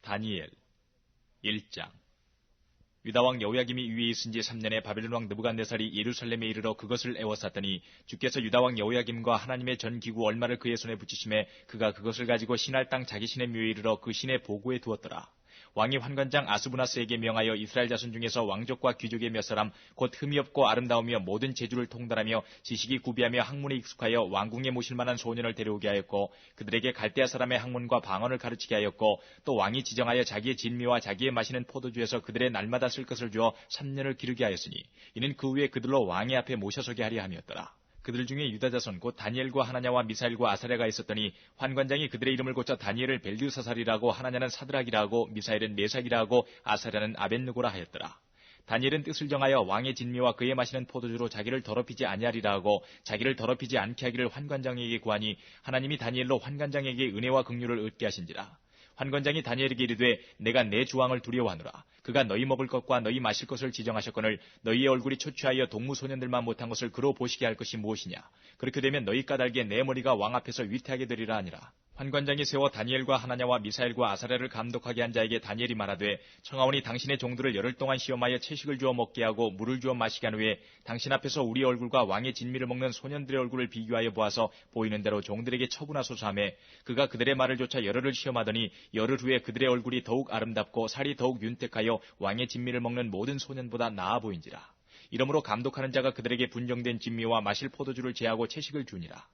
다니엘 1장. 유다왕 여호야김이 위에 있은 지 3년에 바벨론 왕 느부갓네살이 예루살렘에 이르러 그것을 에워쌌더니 주께서 유다왕 여호야김과 하나님의 전 기구 얼마를 그의 손에 붙이심에 그가 그것을 가지고 신할 땅 자기 신의 묘에 이르러 그 신의 보고에 두었더라. 왕이 환관장 아스부나스에게 명하여 이스라엘 자손 중에서 왕족과 귀족의 몇 사람 곧 흠이 없고 아름다우며 모든 재주를 통달하며 지식이 구비하며 학문에 익숙하여 왕궁에 모실 만한 소년을 데려오게 하였고 그들에게 갈대아 사람의 학문과 방언을 가르치게 하였고 또 왕이 지정하여 자기의 진미와 자기의 마시는 포도주에서 그들의 날마다 쓸 것을 주어 3년을 기르게 하였으니 이는 그 후에 그들로 왕의 앞에 모셔서게 하려 함이었더라. 그들 중에 유다 자손 곧 다니엘과 하나냐와 미사엘과 아사랴가 있었더니 환관장이 그들의 이름을 고쳐 다니엘을 벨드사살이라고 하나냐는 사드락이라고 미사엘은 메삭이라고 아사랴는 아벳느고라 하였더라. 다니엘은 뜻을 정하여 왕의 진미와 그의 마시는 포도주로 자기를 더럽히지 아니하리라 하고 자기를 더럽히지 않게 하기를 환관장에게 구하니 하나님이 다니엘로 환관장에게 은혜와 긍휼을 얻게 하신지라. 환관장이 다니엘에게 이르되 내가 내 주왕을 두려워하노라. 그가 너희 먹을 것과 너희 마실 것을 지정하셨거늘 너희의 얼굴이 초췌하여 동무소년들만 못한 것을 그로 보시게 할 것이 무엇이냐. 그렇게 되면 너희 까닭에 내 머리가 왕 앞에서 위태하게 되리라 하니라. 환관장이 세워 다니엘과 하나냐와 미사엘과 아사랴를 감독하게 한 자에게 다니엘이 말하되 청하오니 당신의 종들을 열흘 동안 시험하여 채식을 주어 먹게 하고 물을 주어 마시게 한 후에 당신 앞에서 우리 얼굴과 왕의 진미를 먹는 소년들의 얼굴을 비교하여 보아서 보이는 대로 종들에게 처분하소서 하며 그가 그들의 말을 조차 열흘을 시험하더니 열흘 후에 그들의 얼굴이 더욱 아름답고 살이 더욱 윤택하여 왕의 진미를 먹는 모든 소년보다 나아 보인지라. 이러므로 감독하는 자가 그들에게 분정된 진미와 마실 포도주를 제하고 채식을 주니라.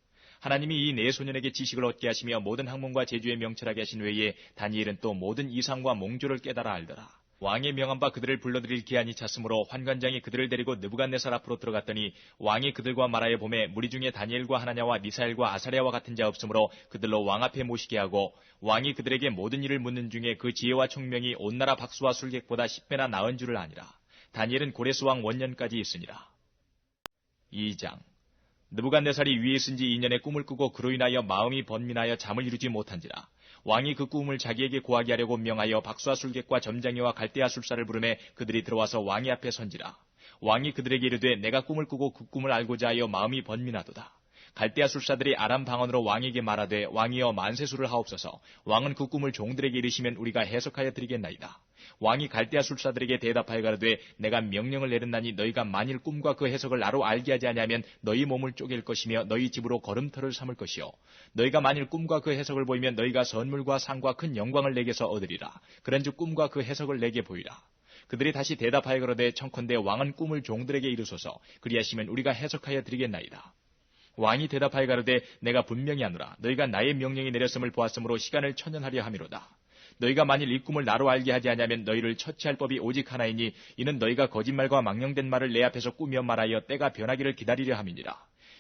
하나님이 이 네 소년에게 지식을 얻게 하시며 모든 학문과 재주에 명철하게 하신 외에 다니엘은 또 모든 이상과 몽조를 깨달아 알더라. 왕의 명한 바 그들을 불러들일 기한이 찼으므로 환관장이 그들을 데리고 느부갓네살 앞으로 들어갔더니 왕이 그들과 말하여 보매 무리 중에 다니엘과 하나냐와 미사엘과 아사랴와 같은 자 없으므로 그들로 왕 앞에 모시게 하고 왕이 그들에게 모든 일을 묻는 중에 그 지혜와 총명이 온 나라 박수와 술객보다 10배나 나은 줄을 아니라. 다니엘은 고레스 왕 원년까지 있으니라. 2장. 느부갓네살이 위에 있은 지 2년에 꿈을 꾸고 그로 인하여 마음이 번민하여 잠을 이루지 못한지라. 왕이 그 꿈을 자기에게 고하게 하려고 명하여 박수와 술객과 점장이와 갈대아 술사를 부르매 그들이 들어와서 왕의 앞에 선지라. 왕이 그들에게 이르되 내가 꿈을 꾸고 그 꿈을 알고자 하여 마음이 번민하도다. 갈대아 술사들이 아람 방언으로 왕에게 말하되 왕이여 만세수를 하옵소서. 왕은 그 꿈을 종들에게 이르시면 우리가 해석하여 드리겠나이다. 왕이 갈대아 술사들에게 대답하여 가로되 내가 명령을 내렸나니 너희가 만일 꿈과 그 해석을 나로 알게 하지 아니하면 너희 몸을 쪼갤 것이며 너희 집으로 걸음터를 삼을 것이요 너희가 만일 꿈과 그 해석을 보이면 너희가 선물과 상과 큰 영광을 내게서 얻으리라. 그런즉 꿈과 그 해석을 내게 보이라. 그들이 다시 대답하여 가로되 청컨대 왕은 꿈을 종들에게 이르소서. 그리하시면 우리가 해석하여 드리겠나이다. 왕이 대답하여 가로되 내가 분명히 하노라. 너희가 나의 명령이 내렸음을 보았으므로 시간을 천연하려 함이로다. 너희가 만일 이 꿈을 나로 알게 하지 아니하면 너희를 처치할 법이 오직 하나이니 이는 너희가 거짓말과 망령된 말을 내 앞에서 꾸며 말하여 때가 변하기를 기다리려 함이니라.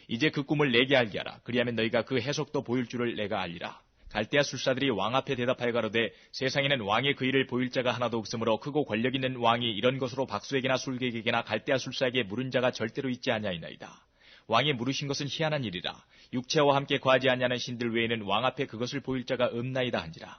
이제 그 꿈을 내게 알게 하라. 그리하면 너희가 그 해석도 보일 줄을 내가 알리라. 갈대아 술사들이 왕 앞에 대답하여 가로되 세상에는 왕의 그 일을 보일 자가 하나도 없으므로 크고 권력 있는 왕이 이런 것으로 박수에게나 술객에게나 갈대아 술사에게 물은 자가 절대로 있지 아니하이나이다. 왕이 물으신 것은 희한한 일이라. 육체와 함께 거하지 아니하는 신들 외에는 왕 앞에 그것을 보일 자가 없나이다 한지라.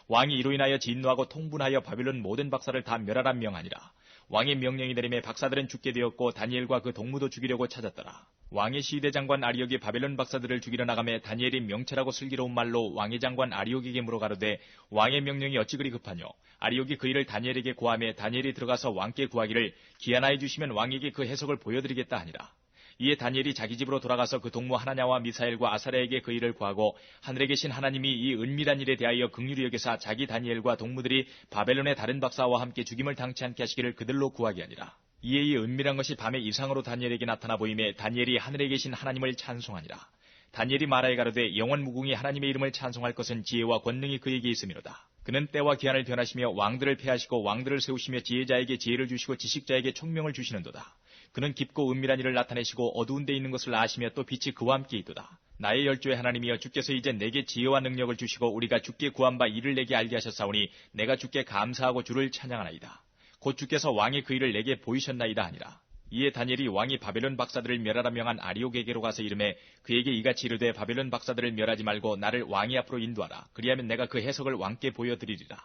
왕이 이로 인하여 진노하고 통분하여 바빌론 모든 박사를 다 멸하라 명하니라. 왕의 명령이 내림에 박사들은 죽게 되었고 다니엘과 그 동무도 죽이려고 찾았더라. 왕의 시대 장관 아리옥이 바벨론 박사들을 죽이러 나가매 다니엘이 명철하고 슬기로운 말로 왕의 장관 아리옥에게 물어가로되 왕의 명령이 어찌 그리 급하뇨. 아리옥이 그 일을 다니엘에게 고하매 다니엘이 들어가서 왕께 구하기를 기한하여 주시면 왕에게 그 해석을 보여드리겠다 하니라. 이에 다니엘이 자기 집으로 돌아가서 그 동무 하나냐와 미사엘과 아사랴에게 그 일을 구하고 하늘에 계신 하나님이 이 은밀한 일에 대하여 긍휼히 여기사 자기 다니엘과 동무들이 바벨론의 다른 박사와 함께 죽임을 당치 않게 하시기를 그들로 구하게 하니라. 이에 이 은밀한 것이 밤에 이상으로 다니엘에게 나타나 보이매 다니엘이 하늘에 계신 하나님을 찬송하니라. 다니엘이 말하여 가로되 영원 무궁히 하나님의 이름을 찬송할 것은 지혜와 권능이 그에게 있음이로다. 그는 때와 기한을 변하시며 왕들을 폐하시고 왕들을 세우시며 지혜자에게 지혜를 주시고 지식자에게 총명을 주시는도다. 그는 깊고 은밀한 일을 나타내시고 어두운 데 있는 것을 아시며 또 빛이 그와 함께 있도다. 나의 열조의 하나님이여 주께서 이제 내게 지혜와 능력을 주시고 우리가 주께 구한 바 이를 내게 알게 하셨사오니 내가 주께 감사하고 주를 찬양하나이다. 곧 주께서 왕의 그 일을 내게 보이셨나이다 하니라. 이에 다니엘이 왕이 바벨론 박사들을 멸하라 명한 아리옥에게로 가서 이르매 그에게 이같이 이르되 바벨론 박사들을 멸하지 말고 나를 왕의 앞으로 인도하라. 그리하면 내가 그 해석을 왕께 보여드리리라.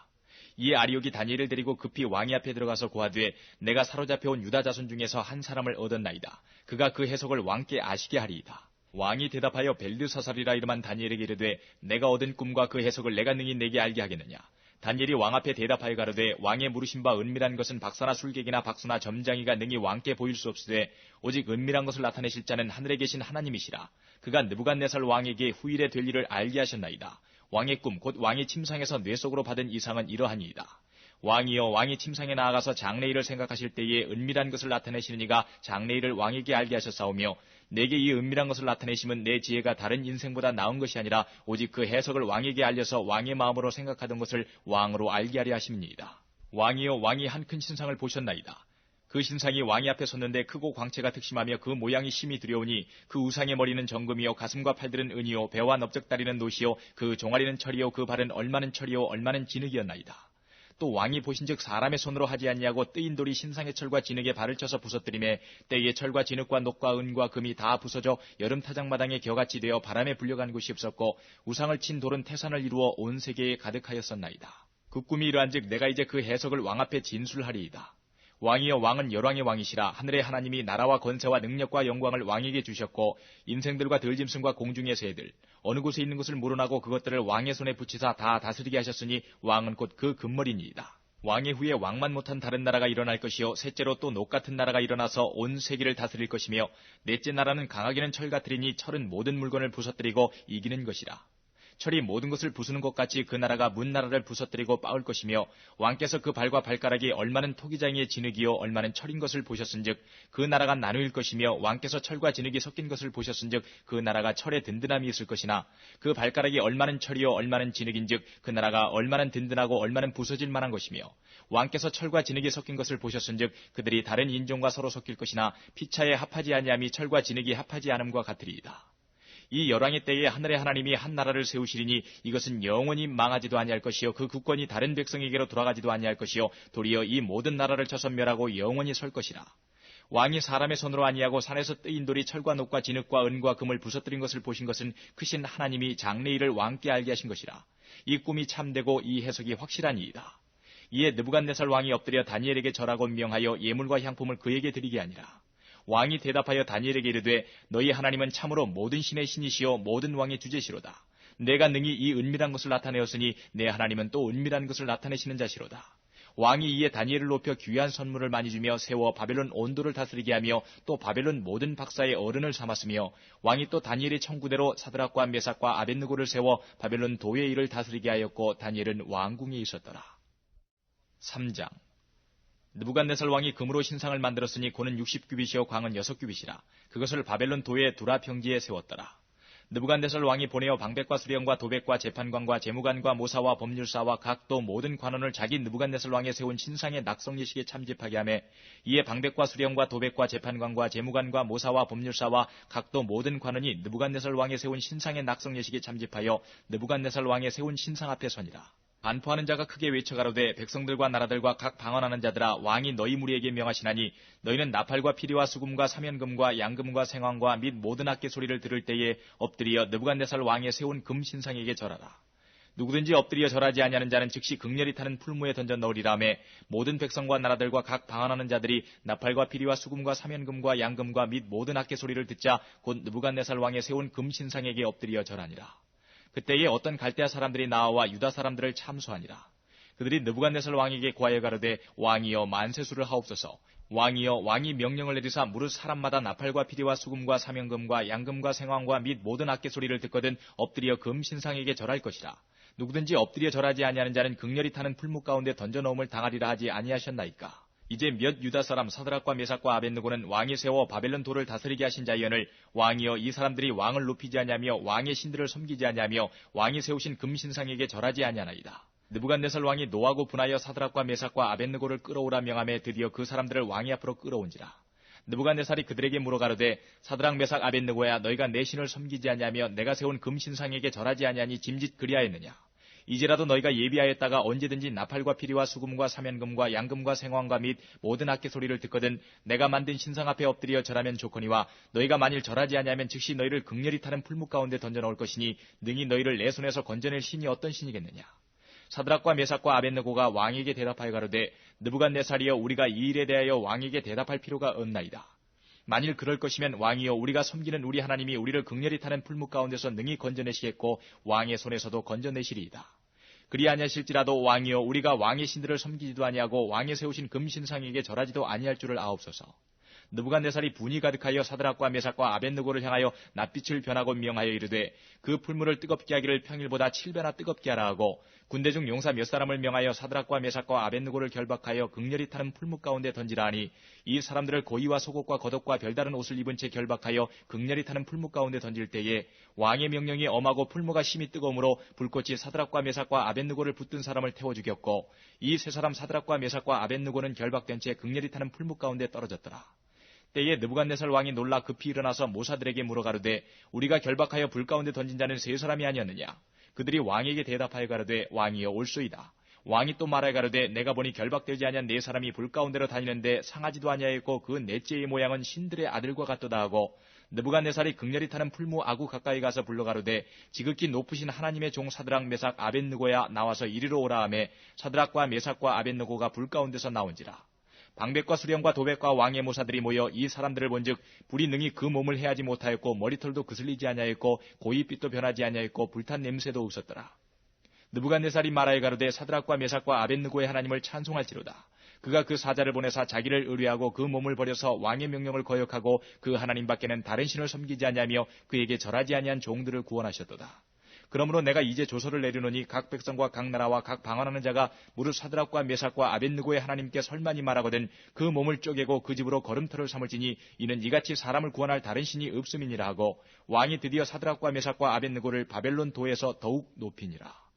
이에 아리옥이 다니엘을 데리고 급히 왕의 앞에 들어가서 고하되 내가 사로잡혀온 유다 자손 중에서 한 사람을 얻었나이다. 그가 그 해석을 왕께 아시게 하리이다. 왕이 대답하여 벨드사살이라 이름한 다니엘에게 이르되 내가 얻은 꿈과 그 해석을 내가 능히 내게 알게 하겠느냐. 다니엘이 왕 앞에 대답하여 가로되 왕의 물으신 바 은밀한 것은 박사나 술객이나 박수나 점장이가 능히 왕께 보일 수 없으되 오직 은밀한 것을 나타내실 자는 하늘에 계신 하나님이시라. 그가 느부갓네살 왕에게 후일에 될 일을 알게 하셨나이다. 왕의 꿈 곧 왕이 침상에서 뇌 속으로 받은 이상은 이러하니이다. 왕이여 왕이 침상에 나아가서 장래일을 생각하실 때에 은밀한 것을 나타내시는 이가 장래일을 왕에게 알게 하셨사오며 내게 이 은밀한 것을 나타내심은 내 지혜가 다른 인생보다 나은 것이 아니라 오직 그 해석을 왕에게 알려서 왕의 마음으로 생각하던 것을 왕으로 알게 하려 하심이니이다. 왕이여 왕이 한 큰 신상을 보셨나이다. 그 신상이 왕이 앞에 섰는데 크고 광채가 특심하며 그 모양이 심히 두려우니 그 우상의 머리는 정금이요 가슴과 팔들은 은이요 배와 넓적다리는 노시요 그 종아리는 철이요 그 발은 얼마는 철이요 얼마는 진흙이었나이다. 또 왕이 보신즉 사람의 손으로 하지 아니하고 뜨인 돌이 신상의 철과 진흙에 발을 쳐서 부서뜨리매 때에 철과 진흙과 녹과 은과 금이 다 부서져 여름 타작마당에 겨같이 되어 바람에 불려간 곳이 없었고 우상을 친 돌은 태산을 이루어 온 세계에 가득하였었나이다. 그 꿈이 이러한즉 내가 이제 그 해석을 왕 앞에 진술하리이다. 왕이여 왕은 열왕의 왕이시라. 하늘의 하나님이 나라와 권세와 능력과 영광을 왕에게 주셨고 인생들과 들짐승과 공중의 새들 어느 곳에 있는 것을 물어나고 그것들을 왕의 손에 붙이사 다 다스리게 하셨으니 왕은 곧 그 금머리니이다. 왕의 후에 왕만 못한 다른 나라가 일어날 것이요 셋째로 또 녹 같은 나라가 일어나서 온 세계를 다스릴 것이며 넷째 나라는 강하기는 철 같으리니 철은 모든 물건을 부서뜨리고 이기는 것이라. 철이 모든 것을 부수는 것 같이 그 나라가 문 나라를 부서뜨리고 빻을 것이며 왕께서 그 발과 발가락이 얼마는 토기장이의 진흙이요 얼마는 철인 것을 보셨은즉 그 나라가 나누일 것이며 왕께서 철과 진흙이 섞인 것을 보셨은즉 그 나라가 철의 든든함이 있을 것이나 그 발가락이 얼마는 철이요 얼마는 진흙인즉 그 나라가 얼마는 든든하고 얼마는 부서질 만한 것이며 왕께서 철과 진흙이 섞인 것을 보셨은즉 그들이 다른 인종과 서로 섞일 것이나 피차에 합하지 아니함이 철과 진흙이 합하지 않음과 같으리이다. 이 열왕의 때에 하늘의 하나님이 한 나라를 세우시리니 이것은 영원히 망하지도 아니할 것이요 그 국권이 다른 백성에게로 돌아가지도 아니할 것이요 도리어 이 모든 나라를 쳐서 멸하고 영원히 설 것이라. 왕이 사람의 손으로 아니하고 산에서 뜨인 돌이 철과 녹과 진흙과 은과 금을 부서뜨린 것을 보신 것은 크신 하나님이 장래일을 왕께 알게 하신 것이라. 이 꿈이 참되고 이 해석이 확실하니이다. 이에 느부갓네살 왕이 엎드려 다니엘에게 절하고 명하여 예물과 향품을 그에게 드리게 하니라. 왕이 대답하여 다니엘에게 이르되 너희 하나님은 참으로 모든 신의 신이시요 모든 왕의 주제시로다. 내가 능히 이 은밀한 것을 나타내었으니 내 하나님은 또 은밀한 것을 나타내시는 자시로다. 왕이 이에 다니엘을 높여 귀한 선물을 많이 주며 세워 바벨론 온도를 다스리게 하며 또 바벨론 모든 박사의 어른을 삼았으며 왕이 또 다니엘의 청구대로 사드락과 메삭과 아벳느고를 세워 바벨론 도의 일을 다스리게 하였고 다니엘은 왕궁에 있었더라. 3장 느부갓네살 왕이 금으로 신상을 만들었으니 고는 60규빗이요 광은 6규빗이라. 그것을 바벨론 도의 두라 평지에 세웠더라. 느부갓네살 왕이 보내어 방백과 수령과 도백과 재판관과 재무관과 모사와 법률사와 각 또 모든 관원을 자기 느부갓네살 왕에 세운 신상의 낙성 예식에 참집하게 하매 이에 방백과 수령과 도백과 재판관과 재무관과 모사와 법률사와 각 또 모든 관원이 느부갓네살 왕에 세운 신상의 낙성 예식에 참집하여 느부갓네살 왕에 세운 신상 앞에 서니라. 반포하는 자가 크게 외쳐가로되 백성들과 나라들과 각 방언하는 자들아 왕이 너희 무리에게 명하시나니 너희는 나팔과 피리와 수금과 사면금과 양금과 생황과 및 모든 악기 소리를 들을 때에 엎드려 느부갓네살 왕에 세운 금 신상에게 절하라. 누구든지 엎드려 절하지 아니하는 자는 즉시 극렬히 타는 풀무에 던져 넣으리라며 모든 백성과 나라들과 각 방언하는 자들이 나팔과 피리와 수금과 사면금과 양금과 및 모든 악기 소리를 듣자 곧 느부갓네살 왕에 세운 금 신상에게 엎드려 절하니라. 그때에 어떤 갈대아 사람들이 나와 유다 사람들을 참수하니라. 그들이 느부갓네살 왕에게 구하여 가로되 왕이여 만세수를 하옵소서. 왕이여 왕이 명령을 내리사 무릇 사람마다 나팔과 피리와 수금과 사면금과 양금과 생황과 및 모든 악기 소리를 듣거든 엎드려 금 신상에게 절할 것이라. 누구든지 엎드려 절하지 아니하는 자는 극렬히 타는 풀무 가운데 던져 넣음을 당하리라 하지 아니하셨나이까. 이제 몇 유다 사람 사드락과 메삭과 아벳느고는 왕이 세워 바벨론 도를 다스리게 하신 자이언을 왕이여 이 사람들이 왕을 높이지 아니하며 왕의 신들을 섬기지 아니하며 왕이 세우신 금신상에게 절하지 아니하나이다. 느부갓네살 왕이 노하고 분하여 사드락과 메삭과 아벳느고를 끌어오라 명하며 드디어 그 사람들을 왕의 앞으로 끌어온지라. 느부갓네살이 그들에게 물어가로되 사드락 메삭 아벳느고야 너희가 내 신을 섬기지 아니하며 내가 세운 금신상에게 절하지 아니하니 짐짓 그리하였느냐. 이제라도 너희가 예비하였다가 언제든지 나팔과 피리와 수금과 사면금과 양금과 생황과 및 모든 악기 소리를 듣거든 내가 만든 신상 앞에 엎드려 절하면 좋거니와 너희가 만일 절하지 아니하면 즉시 너희를 극렬히 타는 풀무 가운데 던져 넣을 것이니 능히 너희를 내 손에서 건져낼 신이 어떤 신이겠느냐. 사드락과 메삭과 아벳느고가 왕에게 대답하여 가로되 느부갓네살이여 우리가 이 일에 대하여 왕에게 대답할 필요가 없나이다. 만일 그럴 것이면 왕이여 우리가 섬기는 우리 하나님이 우리를 극렬히 타는 풀무 가운데서 능히 건져내시겠고 왕의 손에서도 건져내시리이다. 그리 아니하실지라도 왕이여 우리가 왕의 신들을 섬기지도 아니하고 왕의 세우신 금신상에게 절하지도 아니할 줄을 아옵소서. 느부갓네살이 분이 가득하여 사드락과 메삭과 아벳느고를 향하여 낯빛을 변하고 명하여 이르되 그 풀물을 뜨겁게 하기를 평일보다 7배나 뜨겁게 하라 하고 군대 중 용사 몇 사람을 명하여 사드락과 메삭과 아벳느고를 결박하여 극렬히 타는 풀무 가운데 던지라 하니 이 사람들을 고이와 속옷과 겉옷과 별다른 옷을 입은 채 결박하여 극렬히 타는 풀무 가운데 던질 때에 왕의 명령이 엄하고 풀무가 심히 뜨거우므로 불꽃이 사드락과 메삭과 아벳느고를 붙든 사람을 태워 죽였고 이 세 사람 사드락과 메삭과 아벳느고는 결박된 채 극렬히 타는 풀무 가운데 떨어졌더라. 때에 느부갓네살 왕이 놀라 급히 일어나서 모사들에게 물어가로되 우리가 결박하여 불 가운데 던진 자는 세 사람이 아니었느냐. 그들이 왕에게 대답하여 가로되 왕이여 옳소이다. 왕이 또 말하여 가로되 내가 보니 결박되지 아니한 네 사람이 불 가운데로 다니는데 상하지도 아니하였고 그 넷째의 모양은 신들의 아들과 같도다 하고 느부갓네살이 극렬히 타는 풀무 아구 가까이 가서 불러가로되 지극히 높으신 하나님의 종 사드락 메삭 아벳느고야 나와서 이리로 오라 하매 사드락과 메삭과 아벳느고가 불 가운데서 나온지라. 방백과 수령과 도백과 왕의 모사들이 모여 이 사람들을 본즉 불이 능히 그 몸을 해하지 못하였고 머리털도 그슬리지 아니하였고 고이빛도 변하지 아니하였고 불탄 냄새도 없었더라. 느부갓네살이 말하여 가로되 사드락과 메삭과 아벳느고의 하나님을 찬송할지로다. 그가 그 사자를 보내사 자기를 의뢰하고 그 몸을 버려서 왕의 명령을 거역하고 그 하나님 밖에는 다른 신을 섬기지 아니하며 그에게 절하지 아니한 종들을 구원하셨도다. 그러므로 내가 이제 조서를 내리노니 각 백성과 각 나라와 각 방언하는 자가 무릇 사드락과 메삭과 아벳느고의 하나님께 설만이 말하거든 그 몸을 쪼개고 그 집으로 걸음터를 삼을지니 이는 이같이 사람을 구원할 다른 신이 없음이니라 하고 왕이 드디어 사드락과 메삭과 아벳느고를 바벨론 도에서 더욱 높이니라.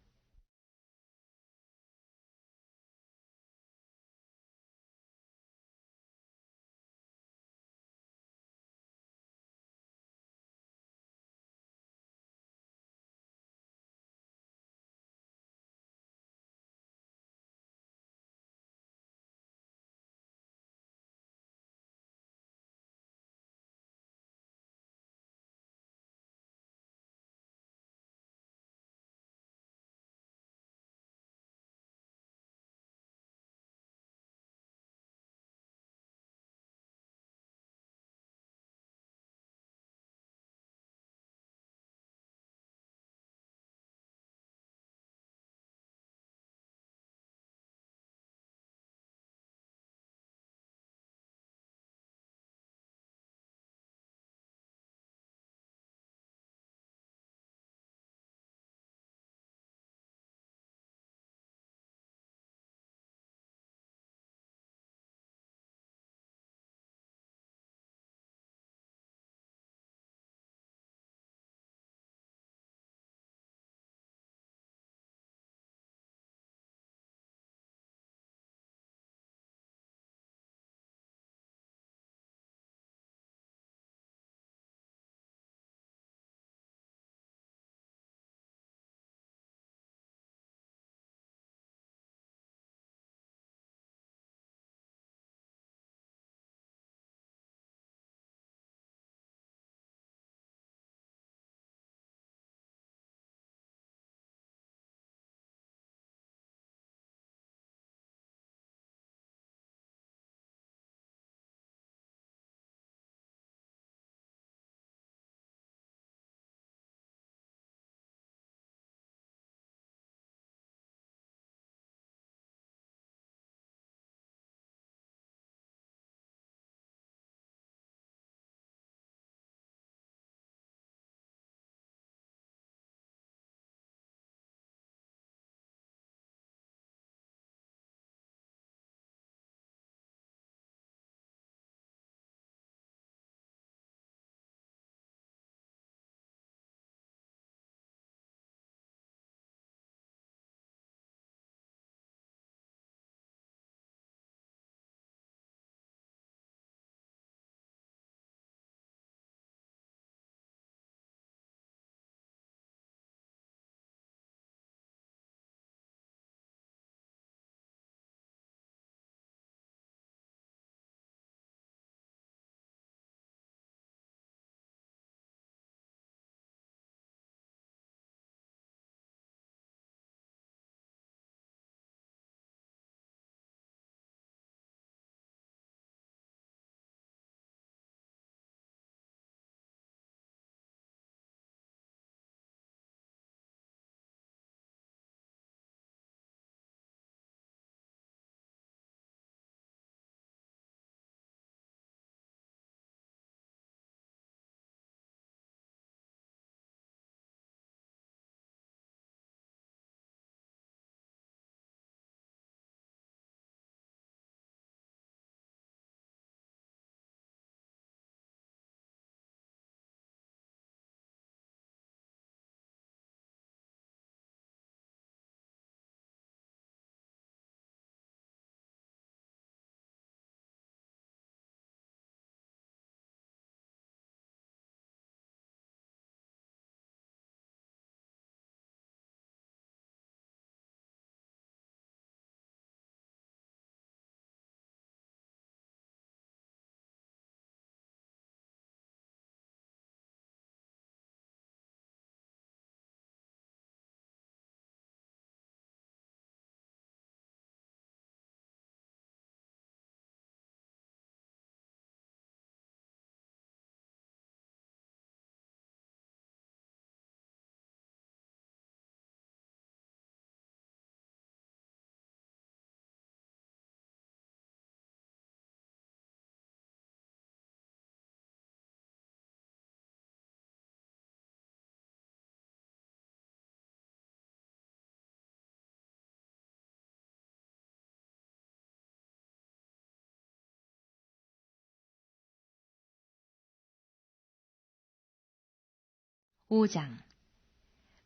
5장.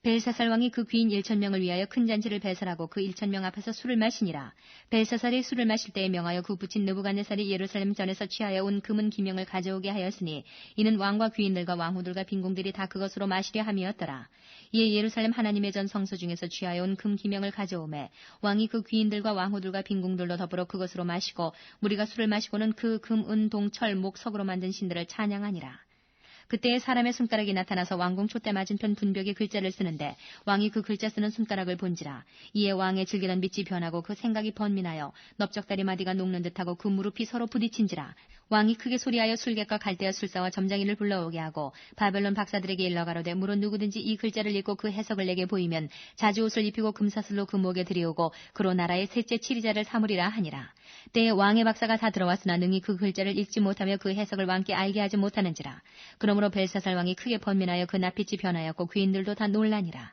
벨사살 왕이 그 귀인 1,000명을 위하여 큰 잔치를 배설하고 그 1,000명 앞에서 술을 마시니라. 벨사살이 술을 마실 때에 명하여 그 부친 느부갓네살이 예루살렘 전에서 취하여 온 금은 기명을 가져오게 하였으니 이는 왕과 귀인들과 왕후들과 빈궁들이 다 그것으로 마시려 함이었더라. 이에 예루살렘 하나님의 전 성소 중에서 취하여 온 금 기명을 가져오매 왕이 그 귀인들과 왕후들과 빈궁들로 더불어 그것으로 마시고 무리가 술을 마시고는 그 금, 은, 동, 철, 목, 석으로 만든 신들을 찬양하니라. 그때에 사람의 손가락이 나타나서 왕궁 촛대 맞은편 분벽에 글자를 쓰는데 왕이 그 글자 쓰는 손가락을 본지라. 이에 왕의 즐기던 빛이 변하고 그 생각이 번민하여 넓적다리 마디가 녹는 듯하고 그 무릎이 서로 부딪힌지라. 왕이 크게 소리하여 술객과 갈대아 술사와 점장이를 불러오게 하고 바벨론 박사들에게 일러 가로되 무릇 누구든지 이 글자를 읽고 그 해석을 내게 보이면 자주옷을 입히고 금사슬로 그 목에 들이오고 그로 나라의 셋째 치리자를 삼으리라 하니라. 때에 왕의 박사가 다 들어왔으나 능히 그 글자를 읽지 못하며 그 해석을 왕께 알게 하지 못하는지라. 그러므로 벨사살 왕이 크게 번민하여 그 낯빛이 변하였고 귀인들도 다 놀라니라.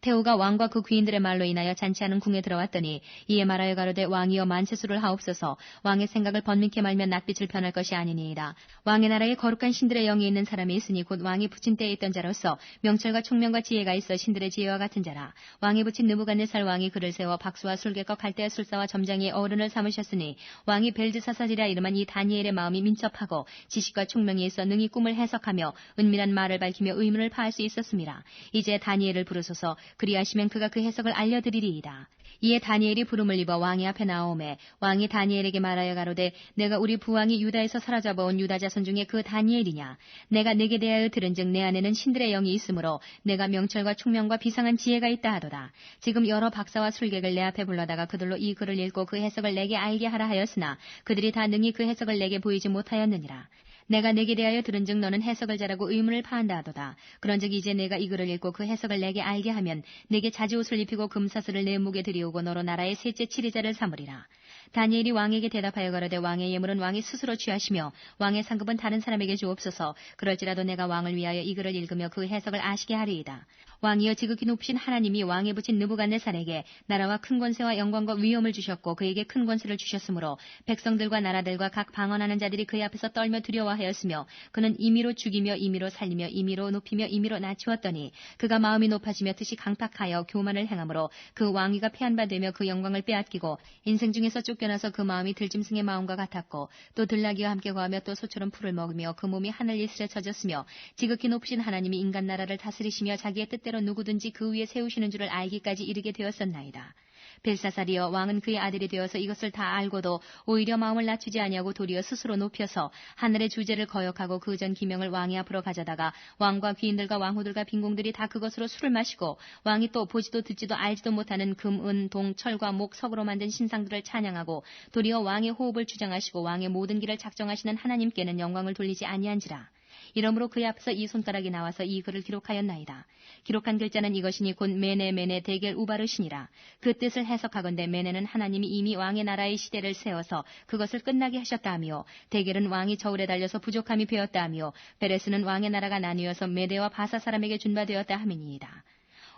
태후가 왕과 그 귀인들의 말로 인하여 잔치하는 궁에 들어왔더니 이에 말하여 가로되 왕이여 만세수를 하옵소서. 왕의 생각을 번민케 말면 낯빛을 변할 것이 아니니이다. 왕의 나라에 거룩한 신들의 영이 있는 사람이 있으니 곧 왕이 붙인 때에 있던 자로서 명철과 총명과 지혜가 있어 신들의 지혜와 같은 자라. 왕이 붙인 느부갓네살 왕이 그를 세워 박수와 술객과 갈대아 술사와 점장의 어른을 삼으셨으니 왕이 벨드사살이라 이름한 이 다니엘의 마음이 민첩하고 지식과 총명이 있어 능히 꿈을 해석하며 은밀한 말을 밝히며 의문을 파할 수 있었음이라. 이제 다니엘을 부르소서. 그리하시면 그가 그 해석을 알려드리리이다. 이에 다니엘이 부름을 입어 왕의 앞에 나오매 왕이 다니엘에게 말하여 가로되 내가 우리 부왕이 유다에서 사로잡아온 유다 자손 중에 그 다니엘이냐. 내가 내게 대하여 들은즉 내 안에는 신들의 영이 있으므로 내가 명철과 총명과 비상한 지혜가 있다 하도다. 지금 여러 박사와 술객을 내 앞에 불러다가 그들로 이 글을 읽고 그 해석을 내게 알게 하라 하였으나 그들이 다 능히 그 해석을 내게 보이지 못하였느니라. 내가 내게 대하여 들은즉 너는 해석을 잘하고 의문을 파한다 하도다. 그런즉 이제 내가 이 글을 읽고 그 해석을 내게 알게 하면 내게 자지옷을 입히고 금사슬을 내 목에 들이오고 너로 나라의 셋째 치리자를 삼으리라. 다니엘이 왕에게 대답하여 가로되 왕의 예물은 왕이 스스로 취하시며 왕의 상급은 다른 사람에게 주옵소서. 그럴지라도 내가 왕을 위하여 이 글을 읽으며 그 해석을 아시게 하리이다. 왕이여 지극히 높으신 하나님이 왕에 붙인 느부갓네살에게 나라와 큰 권세와 영광과 위엄을 주셨고 그에게 큰 권세를 주셨으므로 백성들과 나라들과 각 방언하는 자들이 그의 앞에서 떨며 두려워하였으며 그는 임의로 죽이며 임의로 살리며 임의로 높이며 임의로 낮추었더니 그가 마음이 높아지며 뜻이 강팍하여 교만을 행함으로 그 왕위가 패한 바 되며 그 영광을 빼앗기고 인생 중에서 쫓겨나서 그 마음이 들짐승의 마음과 같았고 또 들나귀와 함께 거하며 또 소처럼 풀을 먹으며 그 몸이 하늘 이슬에 젖었으며 지극히 높으신 하나님이 인간 나라를 다스리시며 자기의 뜻대로 누구든지 그 위에 세우시는 줄을 알기까지 이르게 되었었나이다. 벨사살이여 왕은 그의 아들이 되어서 이것을 다 알고도 오히려 마음을 낮추지 아니하고 도리어 스스로 높여서 하늘의 주제를 거역하고 그 전 기명을 왕의 앞으로 가져다가 왕과 귀인들과 왕후들과 빈궁들이 다 그것으로 술을 마시고 왕이 또 보지도 듣지도 알지도 못하는 금, 은, 동, 철과 목, 석으로 만든 신상들을 찬양하고 도리어 왕의 호흡을 주장하시고 왕의 모든 길을 작정하시는 하나님께는 영광을 돌리지 아니한지라. 이러므로 그의 앞에서 이 손가락이 나와서 이 글을 기록하였나이다. 기록한 글자는 이것이니 곧 메네 데겔 우바르시니라. 그 뜻을 해석하건대 메네는 하나님이 이미 왕의 나라의 시대를 세워서 그것을 끝나게 하셨다 하며 데겔은 왕이 저울에 달려서 부족함이 되었다 하며 베레스는 왕의 나라가 나뉘어서 메대와 바사 사람에게 준바되었다 함이니이다.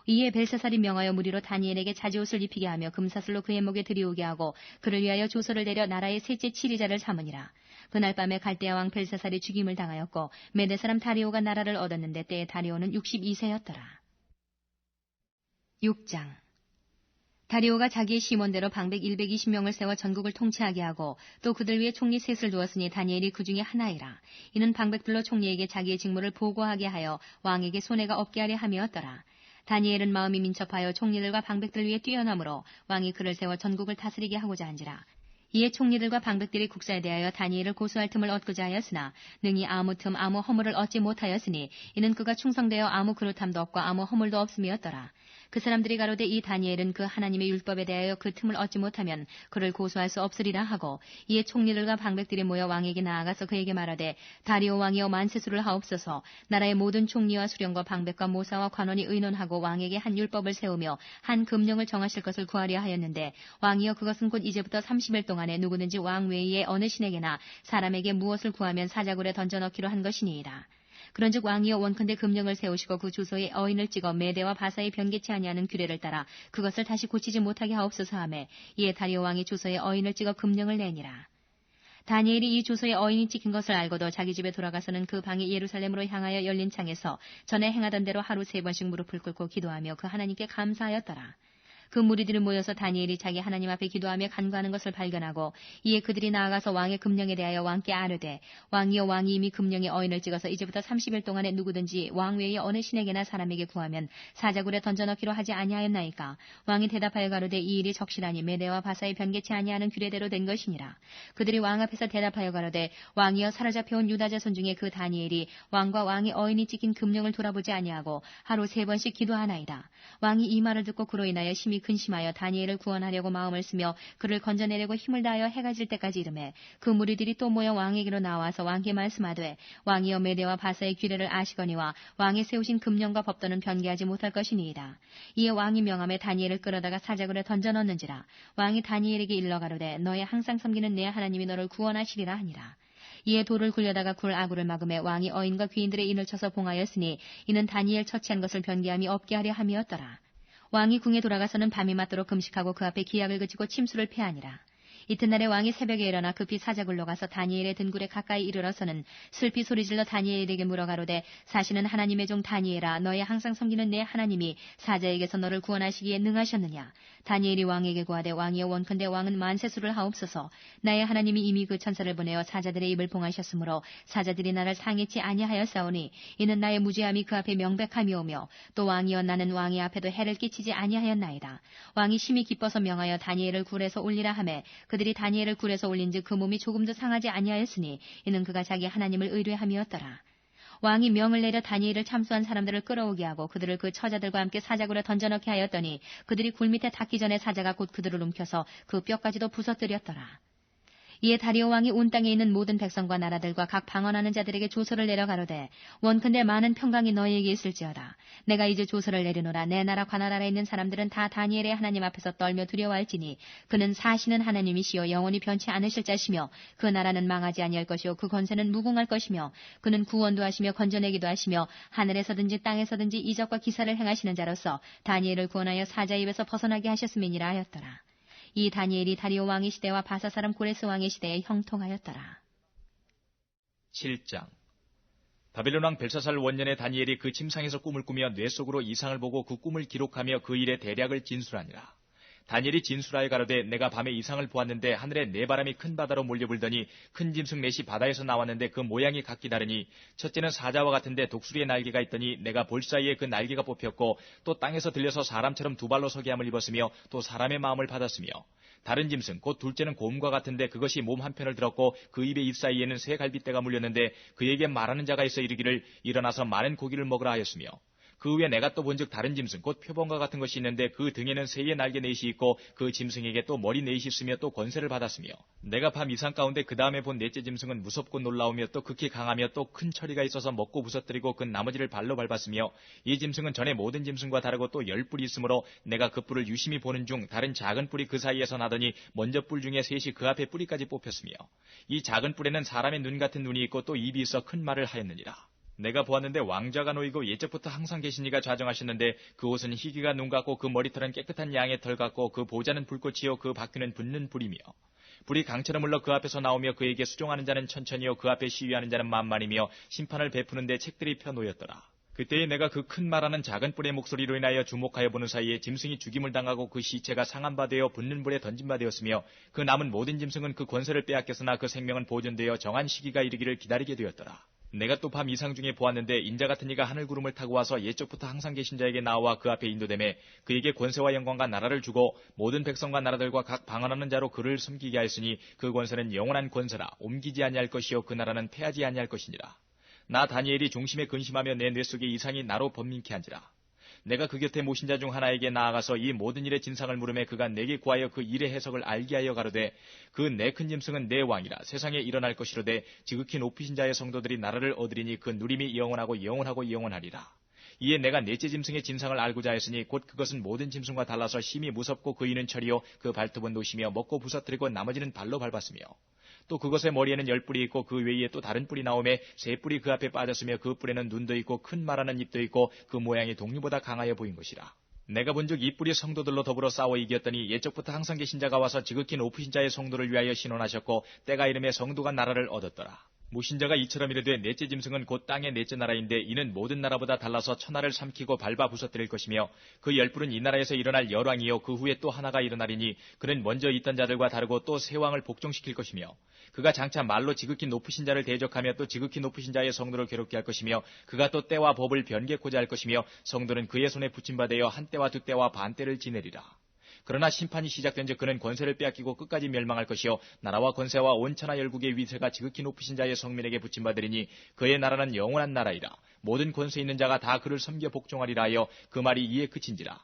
이에 벨사살이 명하여 무리로 다니엘에게 자지옷을 입히게 하며 금사슬로 그의 목에 들이오게 하고 그를 위하여 조서를 내려 나라의 셋째 치리자를 삼으니라. 그날 밤에 갈대아 왕 벨사살이 죽임을 당하였고 메대 사람 다리오가 나라를 얻었는데 때에 다리오는 62세였더라. 6장. 다리오가 자기의 심원대로 방백 120명을 세워 전국을 통치하게 하고 또 그들 위에 총리 셋을 두었으니 다니엘이 그 중에 하나이라. 이는 방백들로 총리에게 자기의 직무를 보고하게 하여 왕에게 손해가 없게 하려 함이었더라. 다니엘은 마음이 민첩하여 총리들과 방백들 위에 뛰어나므로 왕이 그를 세워 전국을 다스리게 하고자 한지라. 이에 총리들과 방백들이 국사에 대하여 다니엘을 고소할 틈을 얻고자 하였으나 능히 아무 틈 아무 허물을 얻지 못하였으니 이는 그가 충성되어 아무 그릇함도 없고 아무 허물도 없음이었더라. 그 사람들이 가로되 이 다니엘은 그 하나님의 율법에 대하여 그 틈을 얻지 못하면 그를 고소할 수 없으리라 하고 이에 총리들과 방백들이 모여 왕에게 나아가서 그에게 말하되 다리오 왕이여 만세수를 하옵소서. 나라의 모든 총리와 수령과 방백과 모사와 관원이 의논하고 왕에게 한 율법을 세우며 한 금령을 정하실 것을 구하려 하였는데 왕이여 그것은 곧 이제부터 30일 동안에 누구든지 왕 외에 어느 신에게나 사람에게 무엇을 구하면 사자굴에 던져넣기로 한 것이니이다. 그런즉 왕이여 원컨대 금령을 세우시고 그 주소에 어인을 찍어 메대와 바사의 변개치 아니하는 규례를 따라 그것을 다시 고치지 못하게 하옵소서 하매 이에 다리오 왕이 주소에 어인을 찍어 금령을 내니라. 다니엘이 이 조서에 어인이 찍힌 것을 알고도 자기 집에 돌아가서는 그 방이 예루살렘으로 향하여 열린 창에서 전에 행하던 대로 하루 3번씩 무릎을 꿇고 기도하며 그 하나님께 감사하였더라. 그 무리들이 모여서 다니엘이 자기 하나님 앞에 기도하며 간구하는 것을 발견하고 이에 그들이 나아가서 왕의 금령에 대하여 왕께 아뢰되 왕이여 왕이 이미 금령에 어인을 찍어서 이제부터 30일 동안에 누구든지 왕 외에 어느 신에게나 사람에게 구하면 사자굴에 던져넣기로 하지 아니하였나이까. 왕이 대답하여 가로되 이 일이 적실하니 메대와 바사의 변개치 아니하는 규례대로 된 것이니라. 그들이 왕 앞에서 대답하여 가로되 왕이여 사로잡혀온 유다 자손 중에 그 다니엘이 왕과 왕의 어인이 찍힌 금령을 돌아보지 아니하고 하루 3번씩 기도하나이다. 왕이 이 말을 듣고 그로 인하여 심히 근심하여 다니엘을 구원하려고 마음을 쓰며 그를 건져내려고 힘을 다하여 해가 질 때까지 이르매 그 무리들이 또 모여 왕에게로 나와서 왕께 말씀하되 왕이여 메대와 바사의 규례를 아시거니와 왕이 세우신 금령과 법도는 변개하지 못할 것이니이다. 이에 왕이 명함에 다니엘을 끌어다가 사자굴에 던져 넣는지라. 왕이 다니엘에게 일러 가로되 너의 항상 섬기는 내 하나님이 너를 구원하시리라 하니라. 이에 돌을 굴려다가 굴 아구를 막음에 왕이 어인과 귀인들의 인을 쳐서 봉하였으니 이는 다니엘 처치한 것을 변개함이 없게 하려 함이었더라. 왕이 궁에 돌아가서는 밤이 맞도록 금식하고 그 앞에 기약을 그치고 침수를 패하니라. 이튿날에 왕이 새벽에 일어나 급히 사자굴로 가서 다니엘의 등굴에 가까이 이르러서는 슬피 소리질러 다니엘에게 물어 가로되 사시는 하나님의 종 다니엘아 너의 항상 섬기는 내 하나님이 사자에게서 너를 구원하시기에 능하셨느냐. 다니엘이 왕에게 구하되 왕이여 원컨대 왕은 만세수를 하옵소서. 나의 하나님이 이미 그 천사를 보내어 사자들의 입을 봉하셨으므로 사자들이 나를 상해치 아니하였사오니 이는 나의 무죄함이 그 앞에 명백함이오며 또 왕이여 나는 왕의 앞에도 해를 끼치지 아니하였나이다. 왕이 심히 기뻐서 명하여 다니엘을 굴에서 올리라 하매 그들이 다니엘을 굴에서 올린즉 그 몸이 조금도 상하지 아니하였으니 이는 그가 자기 하나님을 의뢰함이었더라. 왕이 명을 내려 다니엘을 참수한 사람들을 끌어오게 하고 그들을 그 처자들과 함께 사자굴에 던져넣게 하였더니 그들이 굴 밑에 닿기 전에 사자가 곧 그들을 움켜서 그 뼈까지도 부서뜨렸더라. 이에 다리오 왕이 온 땅에 있는 모든 백성과 나라들과 각 방언하는 자들에게 조서를 내려 가로되 원컨대 많은 평강이 너희에게 있을지어다. 내가 이제 조서를 내리노라. 내 나라 관할 아래 있는 사람들은 다 다니엘의 하나님 앞에서 떨며 두려워할지니 그는 사시는 하나님이시요 영원히 변치 않으실 자시며 그 나라는 망하지 아니할 것이요 그 권세는 무궁할 것이며 그는 구원도 하시며 건져내기도 하시며 하늘에서든지 땅에서든지 이적과 기사를 행하시는 자로서 다니엘을 구원하여 사자 입에서 벗어나게 하셨음이니라 하였더라. 이 다니엘이 다리오 왕의 시대와 바사 사람 고레스 왕의 시대에 형통하였더라. 7장. 바벨론 왕 벨사살 원년에 다니엘이 그 침상에서 꿈을 꾸며 뇌 속으로 이상을 보고 그 꿈을 기록하며 그 일의 대략을 진술하니라. 다니엘이 진술하여 가로되 내가 밤에 이상을 보았는데 하늘에 네 바람이 큰 바다로 몰려불더니 큰 짐승 넷이 바다에서 나왔는데 그 모양이 각기 다르니 첫째는 사자와 같은데 독수리의 날개가 있더니 내가 볼 사이에 그 날개가 뽑혔고 또 땅에서 들려서 사람처럼 두 발로 서게 함을 입었으며 또 사람의 마음을 받았으며 다른 짐승 곧 둘째는 곰과 같은데 그것이 몸 한편을 들었고 그 입의 입 사이에는 새 갈빗대가 물렸는데 그에게 말하는 자가 있어 이르기를 일어나서 많은 고기를 먹으라 하였으며 그 후에 내가 또 본즉 다른 짐승 곧 표범과 같은 것이 있는데 그 등에는 새의 날개 넷이 있고 그 짐승에게 또 머리 넷이 있으며 또 권세를 받았으며 내가 밤 이상 가운데 그 다음에 본 넷째 짐승은 무섭고 놀라우며 또 극히 강하며 또 큰 처리가 있어서 먹고 부서뜨리고 그 나머지를 발로 밟았으며 이 짐승은 전에 모든 짐승과 다르고 또 10뿔이 있으므로 내가 그 뿔을 유심히 보는 중 다른 작은 뿔이 그 사이에서 나더니 먼저 뿔 중에 셋이 그 앞에 뿌리까지 뽑혔으며 이 작은 뿔에는 사람의 눈 같은 눈이 있고 또 입이 있어 큰 말을 하였느니라. 내가 보았는데 왕자가 놓이고 옛적부터 항상 계신 이가 좌정하셨는데 그 옷은 희귀가 눈 같고 그 머리털은 깨끗한 양의 털 같고 그 보좌는 불꽃이요 그 바퀴는 붙는 불이며 불이 강처럼 흘러 그 앞에서 나오며 그에게 수종하는 자는 천천히요 그 앞에 시위하는 자는 만만이며 심판을 베푸는데 책들이 펴놓였더라. 그때에 내가 그 큰 말하는 작은 뿔의 목소리로 인하여 주목하여 보는 사이에 짐승이 죽임을 당하고 그 시체가 상한 바 되어 붙는 불에 던진 바 되었으며 그 남은 모든 짐승은 그 권세를 빼앗겼으나 그 생명은 보존되어 정한 시기가 이르기를 기다리게 되었더라. 내가 또 밤 이상 중에 보았는데 인자 같은 이가 하늘 구름을 타고 와서 옛적부터 항상 계신 자에게 나와 그 앞에 인도되매 그에게 권세와 영광과 나라를 주고 모든 백성과 나라들과 각 방언하는 자로 그를 섬기게 하였으니 그 권세는 영원한 권세라 옮기지 아니할 것이요 그 나라는 패하지 아니할 것이니라. 나 다니엘이 중심에 근심하며 내 뇌 속에 이상이 나로 번민케 한지라. 내가 그 곁에 모신 자 중 하나에게 나아가서 이 모든 일의 진상을 물으매 그가 내게 구하여 그 일의 해석을 알게 하여 가로되 그 내 큰 짐승은 내 왕이라 세상에 일어날 것이로되 지극히 높이신 자의 성도들이 나라를 얻으리니 그 누림이 영원하고 영원하고 영원하리라. 이에 내가 넷째 짐승의 진상을 알고자 했으니 곧 그것은 모든 짐승과 달라서 심히 무섭고 그 이는 철이요 그 발톱은 노시며 먹고 부서뜨리고 나머지는 발로 밟았으며 또 그것의 머리에는 10뿔이 있고 그 외에 또 다른 뿔이 나오매 3뿔이 그 앞에 빠졌으며 그 뿔에는 눈도 있고 큰 말하는 입도 있고 그 모양이 동리보다 강하여 보인 것이라. 내가 본 적 이 뿔이 성도들로 더불어 싸워 이겼더니 옛적부터 항상 계신 자가 와서 지극히 높으신 자의 성도를 위하여 신원하셨고 때가 이름에 성도가 나라를 얻었더라. 무신자가 이처럼 이르되 넷째 짐승은 곧 땅의 넷째 나라인데 이는 모든 나라보다 달라서 천하를 삼키고 밟아 부서뜨릴 것이며 그 열뿔은 이 나라에서 일어날 열왕이요 그 후에 또 하나가 일어나리니 그는 먼저 있던 자들과 다르고 또 새 왕을 복종시킬 것이며 그가 장차 말로 지극히 높으신 자를 대적하며 또 지극히 높으신 자의 성도를 괴롭게 할 것이며 그가 또 때와 법을 변개코자 할 것이며 성도는 그의 손에 붙임바되어 한 때와 두 때와 반 때를 지내리라. 그러나 심판이 시작된즉 그는 권세를 빼앗기고 끝까지 멸망할 것이요 나라와 권세와 온 천하 열국의 위세가 지극히 높으신 자의 성민에게 붙임받으리니 그의 나라는 영원한 나라이라. 모든 권세 있는 자가 다 그를 섬겨 복종하리라 하여 그 말이 이에 그친지라.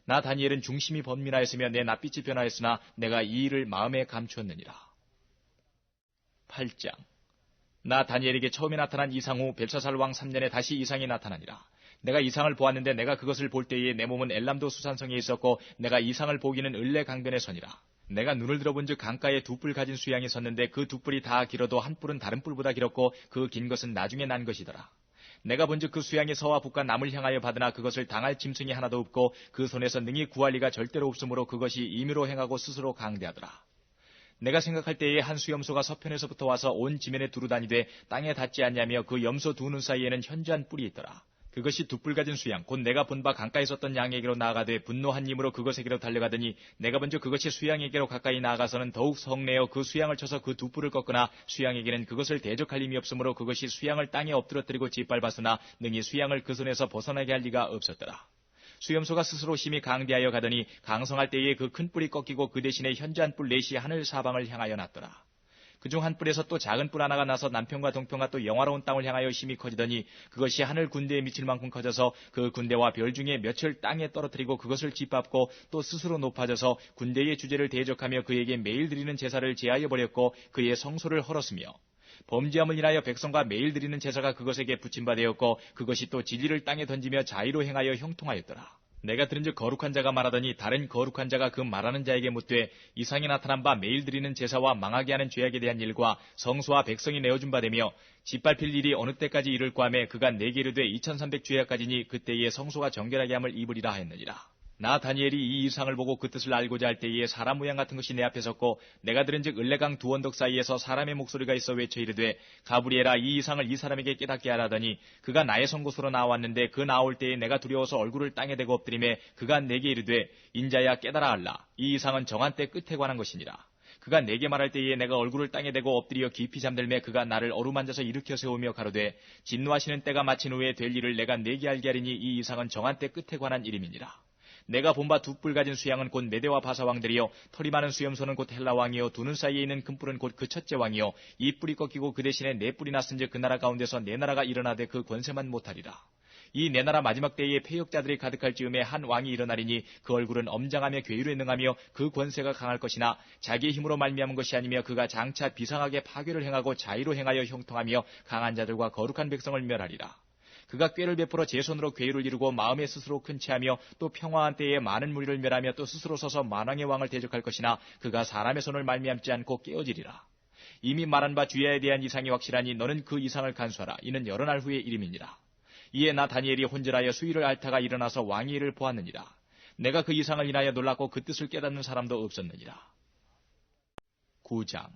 나 다니엘은 중심이 번민하였으며 내 낯빛이 변하였으나 내가 이 일을 마음에 감추었느니라. 8장. 나 다니엘에게 처음에 나타난 이상 후 벨사살 왕 3년에 다시 이상이 나타나니라. 내가 이상을 보았는데 내가 그것을 볼 때에 내 몸은 엘람도 수산성에 있었고 내가 이상을 보기는 을레 강변에 서니라. 내가 눈을 들어본즉 강가에 두 뿔 가진 수양이 섰는데 그 두 뿔이 다 길어도 한 뿔은 다른 뿔보다 길었고 그 긴 것은 나중에 난 것이더라. 내가 본즉 그 수양이 서와 북과 남을 향하여 받으나 그것을 당할 짐승이 하나도 없고 그 손에서 능히 구할 리가 절대로 없으므로 그것이 임의로 행하고 스스로 강대하더라. 내가 생각할 때에 한 수염소가 서편에서부터 와서 온 지면에 두루다니되 땅에 닿지 않냐며 그 염소 두 눈 사이에는 현저한 뿔이 있더라. 그것이 두 뿔 가진 수양 곧 내가 본 바 강가에 있었던 양에게로 나아가되 분노한 힘으로 그것에게로 달려가더니 내가 먼저 그것이 수양에게로 가까이 나아가서는 더욱 성내어 그 수양을 쳐서 그 두 뿔을 꺾으나 수양에게는 그것을 대적할 힘이 없으므로 그것이 수양을 땅에 엎드러뜨리고 짓밟았으나 능히 수양을 그 손에서 벗어나게 할 리가 없었더라. 수염소가 스스로 심히 강대하여 가더니 강성할 때에 그 큰 뿔이 꺾이고 그 대신에 현저한 뿔 넷이 하늘 사방을 향하여 났더라. 그중 한 뿔에서 또 작은 뿔 하나가 나서 남편과 동편과 또 영화로운 땅을 향하여 심히 커지더니 그것이 하늘 군대에 미칠 만큼 커져서 그 군대와 별 중에 몇을 땅에 떨어뜨리고 그것을 짓밟고 또 스스로 높아져서 군대의 주제를 대적하며 그에게 매일 드리는 제사를 제하여 버렸고 그의 성소를 헐었으며 범죄함을 인하여 백성과 매일 드리는 제사가 그것에게 붙임바되었고 그것이 또 진리를 땅에 던지며 자의로 행하여 형통하였더라. 내가 들은즉 거룩한 자가 말하더니 다른 거룩한 자가 그 말하는 자에게 묻되 이상이 나타난 바 매일 드리는 제사와 망하게 하는 죄악에 대한 일과 성소와 백성이 내어준 바 되며 짓밟힐 일이 어느 때까지 이를까 하며 그가 내게 이르되 2300 죄악까지니 그때에 성소가 정결하게 함을 입으리라 하였느니라. 나 다니엘이 이 이상을 보고 그 뜻을 알고자 할 때에 사람 모양 같은 것이 내 앞에 섰고 내가 들은즉 을레강 두 언덕 사이에서 사람의 목소리가 있어 외쳐 이르되 가브리엘아 이 이상을 이 사람에게 깨닫게 하라더니 그가 나의 선곳으로 나왔는데 그 나올 때에 내가 두려워서 얼굴을 땅에 대고 엎드리매 그가 내게 이르되 인자야 깨달아 알라 이 이상은 정한 때 끝에 관한 것이니라. 그가 내게 말할 때에 내가 얼굴을 땅에 대고 엎드려 깊이 잠들매 그가 나를 어루만져서 일으켜 세우며 가로되 진노하시는 때가 마친 후에 될 일을 내가 내게 알게 하리니 이 이상은 정한 때 끝에 관한 이름이니라. 내가 본 바 두 뿔 가진 수양은 곧 메대와 바사 왕들이요 털이 많은 수염소는 곧 헬라 왕이요 두 눈 사이에 있는 큰 뿔은 곧 그 첫째 왕이요 이 뿔이 꺾이고 그 대신에 네 뿔이 났은즉 그 나라 가운데서 네 나라가 일어나되 그 권세만 못하리라. 이 네 나라 마지막 때에 패역자들이 가득할 즈음에 한 왕이 일어나리니 그 얼굴은 엄장하며 괴율에 능하며 그 권세가 강할 것이나 자기의 힘으로 말미암은 것이 아니며 그가 장차 비상하게 파괴를 행하고 자의로 행하여 형통하며 강한 자들과 거룩한 백성을 멸하리라. 그가 꾀를 베풀어 제 손으로 괴율을 이루고 마음에 스스로 큰 체하며 또 평화한 때에 많은 무리를 멸하며 또 스스로 서서 만왕의 왕을 대적할 것이나 그가 사람의 손을 말미암지 않고 깨어지리라. 이미 말한 바 주야에 대한 이상이 확실하니 너는 그 이상을 간수하라. 이는 여러 날 후의 이름이니라. 이에 나 다니엘이 혼절하여 수위를 앓다가 일어나서 왕의 일을 보았느니라. 내가 그 이상을 인하여 놀랐고 그 뜻을 깨닫는 사람도 없었느니라. 9장.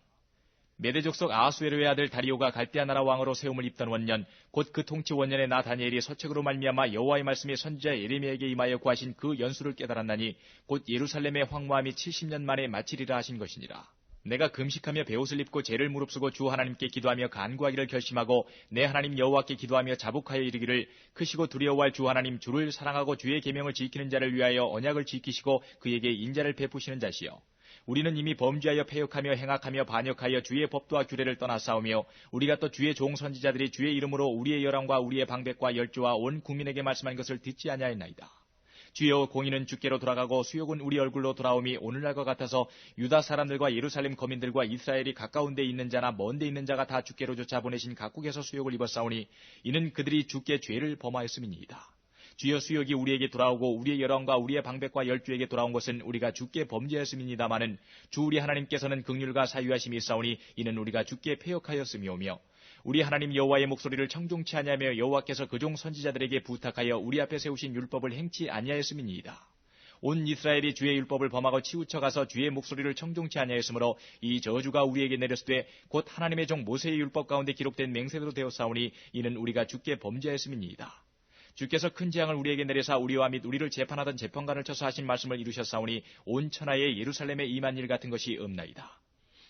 메대 족속 아하수에르의 아들 다리오가 갈대아 나라 왕으로 세움을 입던 원년 곧 그 통치 원년에 나 다니엘이 서책으로 말미암아 여호와의 말씀이 선지자 예레미야에게 임하여 구하신 그 연수를 깨달았나니 곧 예루살렘의 황무함이 70년 만에 마치리라 하신 것이니라. 내가 금식하며 베옷을 입고 죄를 무릅쓰고 주 하나님께 기도하며 간구하기를 결심하고 내 하나님 여호와께 기도하며 자복하여 이르기를 크시고 두려워할 주 하나님 주를 사랑하고 주의 계명을 지키는 자를 위하여 언약을 지키시고 그에게 인자를 베푸시는 자시여. 우리는 이미 범죄하여 패역하며 행악하며 반역하여 주의 법도와 규례를 떠나 싸우며 우리가 또 주의 종 선지자들이 주의 이름으로 우리의 열왕과 우리의 방백과 열조와 온 국민에게 말씀한 것을 듣지 아니하였나이다. 주여 공의는 주께로 돌아가고 수욕은 우리 얼굴로 돌아옴이 오늘날과 같아서 유다 사람들과 예루살렘 거민들과 이스라엘이 가까운 데 있는 자나 먼 데 있는 자가 다 주께로 쫓아 보내신 각국에서 수욕을 입었사오니 이는 그들이 주께 죄를 범하였음이니이다. 주여 수욕이 우리에게 돌아오고 우리의 열왕과 우리의 방백과 열주에게 돌아온 것은 우리가 주께 범죄했음이니다마는 주 우리 하나님께서는 긍휼과 사유하심이 있사오니 이는 우리가 주께 패역하였음이오며 우리 하나님 여호와의 목소리를 청종치 아니하며 여호와께서 그종 선지자들에게 부탁하여 우리 앞에 세우신 율법을 행치 아니하였음이니이다. 온 이스라엘이 주의 율법을 범하고 치우쳐 가서 주의 목소리를 청종치 아니하였으므로 이 저주가 우리에게 내렸으되 곧 하나님의 종 모세의 율법 가운데 기록된 맹세대로 되었사오니 이는 우리가 주께 범죄하였음이니이다. 주께서 큰 재앙을 우리에게 내려사 우리와 및 우리를 재판하던 재판관을 쳐서 하신 말씀을 이루셨사오니 온 천하에 예루살렘에 임한 일 같은 것이 없나이다.